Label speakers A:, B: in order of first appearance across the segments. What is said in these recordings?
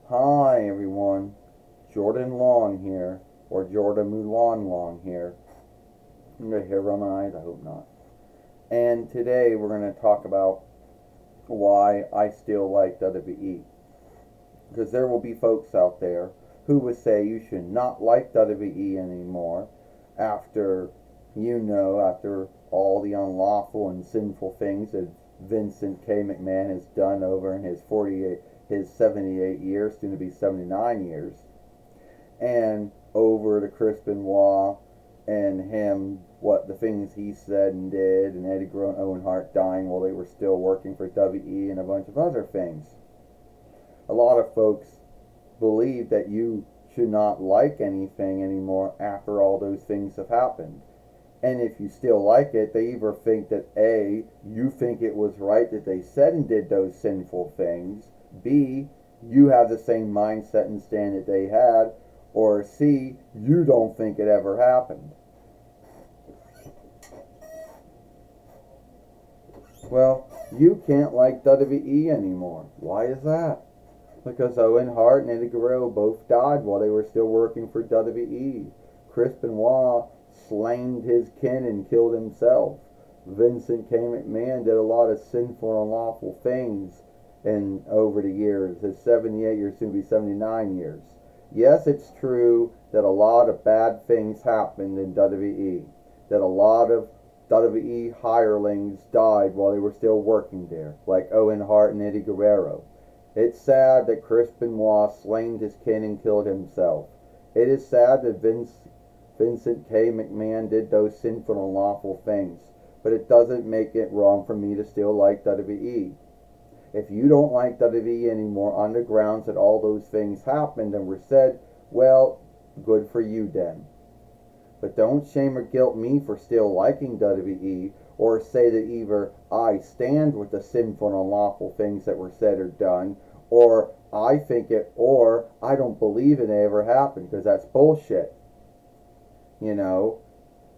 A: Hi everyone, Jordan Long here, or Jordan Mulan Long here. I'm gonna hair on my eyes, I hope not. And today we're gonna talk about why I still like WWE. Because there will be folks out there who would say you should not like WWE anymore after, after all the unlawful and sinful things that Vincent K. McMahon has done over in his 78 years, soon to be 79 years, and over to Chris Benoit and him, what the things he said and did, and Eddie Guerrero and Owen Hart dying while they were still working for WWE, and a bunch of other things. A lot of folks believe that you should not like anything anymore after all those things have happened. And if you still like it, they either think that A, you think it was right that they said and did those sinful things, B, you have the same mindset and stand that they had, or C, you don't think it ever happened. Well, you can't like WWE anymore. Why is that? Because Owen Hart and Eddie Guerrero both died while they were still working for WWE. Chris Benoit slain his kin and killed himself. Vincent K. McMahon did a lot of sinful and unlawful things in over the years. His 78 years, soon to be 79 years. Yes, it's true that a lot of bad things happened in WWE. That a lot of WWE hirelings died while they were still working there, like Owen Hart and Eddie Guerrero. It's sad that Chris Benoit slain his kin and killed himself. It is sad that Vincent K. McMahon did those sinful and unlawful things, but it doesn't make it wrong for me to still like WWE. If you don't like WWE anymore on the grounds that all those things happened and were said, well, good for you then. But don't shame or guilt me for still liking WWE, or say that either I stand with the sinful and unlawful things that were said or done, or I think it, or I don't believe it ever happened, because that's bullshit. You know?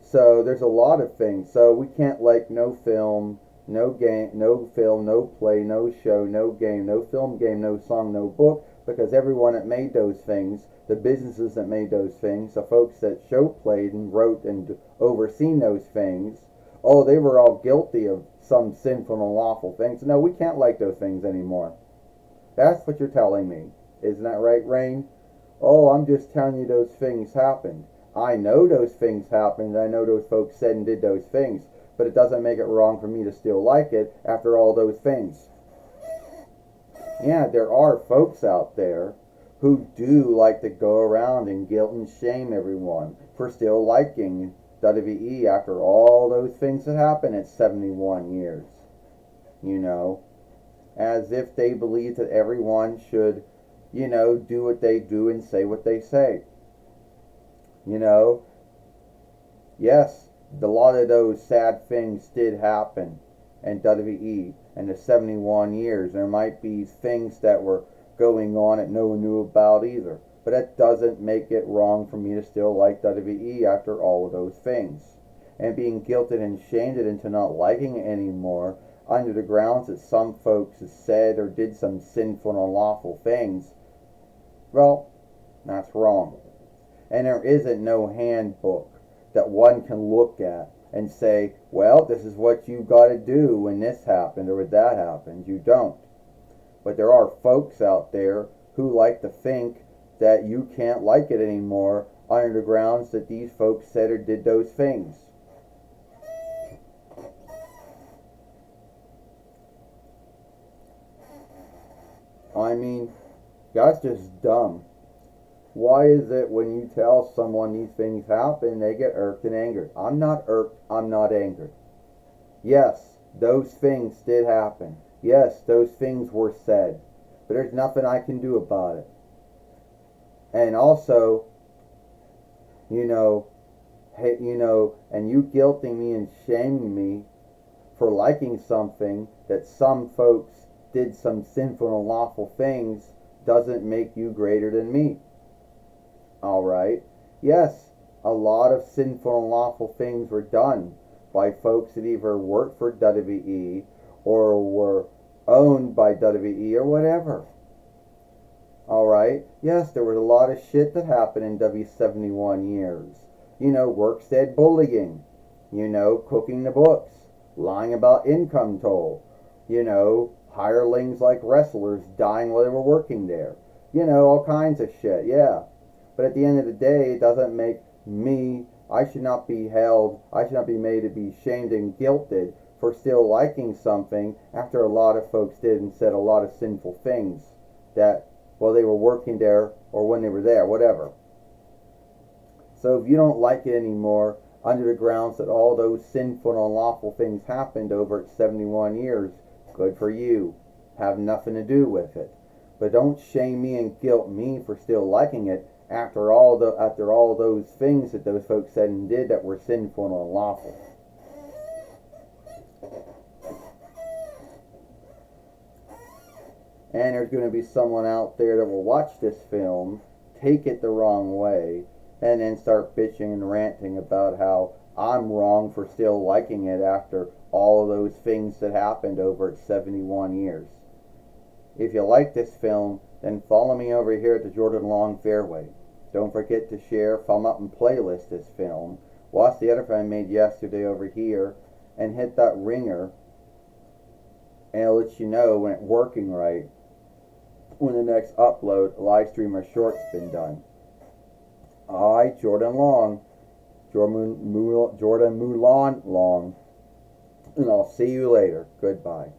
A: So there's a lot of things. So we can't like no film, no game, no film, no play, no show, no game, no film, game, no song, no book, because everyone that made those things, the businesses that made those things, the folks that show played and wrote and overseen those things, oh, they were all guilty of some sinful and unlawful things. No, we can't like those things anymore. That's what you're telling me. Isn't that right, Rain? Oh, I'm just telling you those things happened. I know those things happened. I know those folks said and did those things. But it doesn't make it wrong for me to still like it after all those things. Yeah, there are folks out there who do like to go around and guilt and shame everyone for still liking WWE after all those things that happened at 71 years. You know, as if they believe that everyone should, do what they do and say what they say. You know, yes, a lot of those sad things did happen in WWE in the 71 years. There might be things that were going on that no one knew about either. But that doesn't make it wrong for me to still like WWE after all of those things. And being guilted and shamed into not liking it anymore under the grounds that some folks have said or did some sinful and unlawful things, well, that's wrong. And there isn't no handbook that one can look at and say, well, this is what you got to do when this happened or when that happened. You don't. But there are folks out there who like to think that you can't like it anymore under the grounds that these folks said or did those things. I mean, that's just dumb. Why is it when you tell someone these things happen, they get irked and angered? I'm not irked, I'm not angered. Yes, those things did happen. Yes, those things were said. But there's nothing I can do about it. And also, you know, and you guilting me and shaming me for liking something that some folks did some sinful and unlawful things doesn't make you greater than me. Alright? Yes, a lot of sinful and unlawful things were done by folks that either worked for WWE or were owned by WWE or whatever. Alright? Yes, there was a lot of shit that happened in W71 years. You know, workstead bullying. You know, cooking the books. Lying about income toll. You know, hirelings like wrestlers dying while they were working there. You know, all kinds of shit, yeah. But at the end of the day, it doesn't make me, I should not be held, I should not be made to be shamed and guilted for still liking something after a lot of folks did and said a lot of sinful things that while they were working there or when they were there, whatever. So if you don't like it anymore, under the grounds that all those sinful and unlawful things happened over 71 years, good for you. Have nothing to do with it. But don't shame me and guilt me for still liking it after all those things that those folks said and did that were sinful and unlawful. And there's going to be someone out there that will watch this film, take it the wrong way, and then start bitching and ranting about how I'm wrong for still liking it after all of those things that happened over 71 years. If you like this film, then follow me over here at the Jordan Long Fairway. Don't forget to share, thumb up, and playlist this film. Watch the other film I made yesterday over here, and hit that ringer, and it'll let you know when it's working right, when the next upload, live stream, or short's been done. Alright, Jordan Long, Jordan Mulan Long, and I'll see you later. Goodbye.